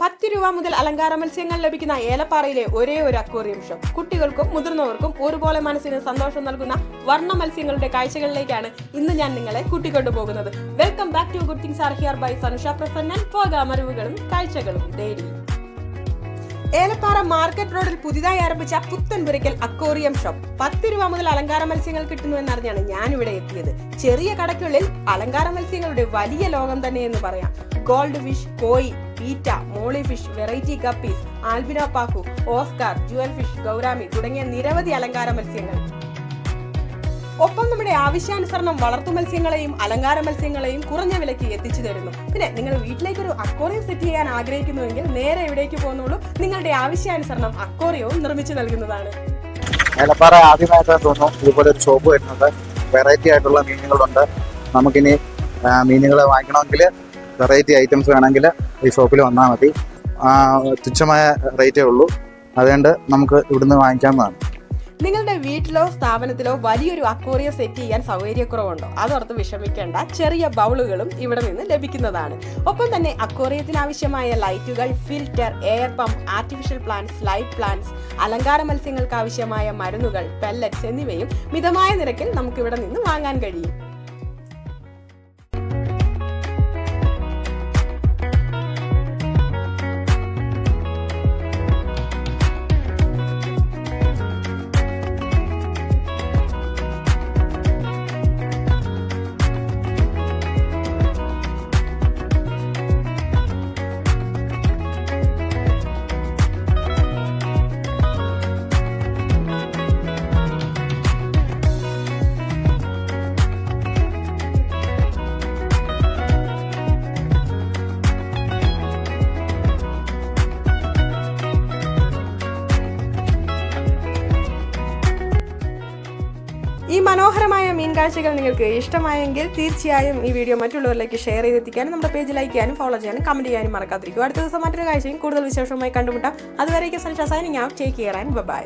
10 രൂപ മുതൽ അലങ്കാര മത്സ്യങ്ങൾ ലഭിക്കുന്ന ഏലപ്പാറയിലെ ഒരേ ഒരു അക്വേറിയം ഷോപ്പ്. കുട്ടികൾക്കും മുതിർന്നവർക്കും ഒരുപോലെ മനസ്സിന് സന്തോഷം നൽകുന്ന വർണ്ണ മത്സ്യങ്ങളുടെ കാഴ്ചകളിലേക്കാണ് ഇന്ന് ഞാൻ നിങ്ങളെ കൂട്ടിക്കൊണ്ടു പോകുന്നത്. Welcome back to good things are here by Sanusha Prasannan. പോകാം അറിവുകളും കാഴ്ചകളും തേടി. ഏലപ്പാറ മാർക്കറ്റ് റോഡിൽ പുതിയതായി ആരംഭിച്ച പുത്തൻപുരയ്ക്കൽ അക്വേറിയം ഷോപ്പ്. 10 രൂപ മുതൽ അലങ്കാര മത്സ്യങ്ങൾ കിട്ടുന്നു എന്നറിഞ്ഞാണ് ഞാനിവിടെ എത്തിയത്. ചെറിയ കടയ്ക്കുള്ളിൽ അലങ്കാര മത്സ്യങ്ങളുടെ വലിയ ലോകം തന്നെ എന്ന് പറയാം. ഗോൾഡ് ഫിഷ്, കോയി, പീറ്റ, molly fish, variety guppies, albino pacu, oscar, jewel fish, gourami തുടങ്ങിയ നിരവധി അലങ്കാര മത്സ്യങ്ങൾ. ഒപ്പം നമ്മുടെ ആവശ്യാനുസരണം വളർത്തു മത്സ്യങ്ങളെയും അലങ്കാര മത്സ്യങ്ങളെയും കുറഞ്ഞ വിലയ്ക്ക് എത്തിച്ചു തരുന്നു. പിന്നെ നിങ്ങൾ വീട്ടിലേക്ക് ഒരു അക്വേറിയം സെറ്റ് ചെയ്യാൻ ആഗ്രഹിക്കുന്നുവെങ്കിൽ നേരെ എവിടേക്ക് പോകുന്നുള്ളൂ, നിങ്ങളുടെ ആവശ്യാനുസരണം അക്വേറിയവും നിർമ്മിച്ചു നൽകുന്നതാണ്. ഏലപ്പാറ ആദ്യമായിട്ടാണ് തോന്നുന്നു ഇതുപോലെ ഒരു ഷോപ്പ് വരുന്നത്. വെറൈറ്റി ആയിട്ടുള്ള മീനുകളുണ്ട്. നമുക്കിനി മീനുകൾ വാങ്ങിക്കണമെങ്കിൽ വെറൈറ്റി ഐറ്റംസ് വേണമെങ്കിൽ ഈ ഷോപ്പിൽ വന്നാൽ മതി. തുച്ഛമായ റേറ്റേ ഉള്ളൂ. അതുകൊണ്ട് നമുക്ക് ഇവിടുന്ന് വാങ്ങിക്കാവുന്നതാണ്. നിങ്ങളുടെ വീട്ടിലോ സ്ഥാപനത്തിലോ വലിയൊരു അക്വേറിയം സെറ്റ് ചെയ്യാൻ സൗകര്യക്കുറവുണ്ടോ? അതോർത്ത് വിഷമിക്കേണ്ട, ചെറിയ ബൗളുകളും ഇവിടെ നിന്ന് ലഭിക്കുന്നതാണ്. ഒപ്പം തന്നെ അക്വേറിയത്തിന് ആവശ്യമായ ലൈറ്റുകൾ, filter, air pump, artificial plants, light plants, അലങ്കാര മത്സ്യങ്ങൾക്ക് ആവശ്യമായ മരുന്നുകൾ, പെല്ലറ്റ്സ് എന്നിവയും മിതമായ നിരക്കിൽ നമുക്ക് ഇവിടെ നിന്ന് വാങ്ങാൻ കഴിയും. ഈ മനോഹരമായ മീൻ കാഴ്ചകൾ നിങ്ങൾക്ക് ഇഷ്ടമായെങ്കിൽ തീർച്ചയായും ഈ വീഡിയോ മറ്റുള്ളവരിലേക്ക് ഷെയർ ചെയ്തെത്തിക്കാനും നമ്മുടെ പേജ് ലൈക്ക് ചെയ്യാനും ഫോളോ ചെയ്യാനും കമന്റ് ചെയ്യാനും മറക്കാതിരിക്കും. അടുത്ത ദിവസം മറ്റൊരു കാഴ്ചയും കൂടുതൽ വിശേഷവുമായി കണ്ടുമുട്ടാം. അതുവരേക്കും Sanusha signing out. Take care and by.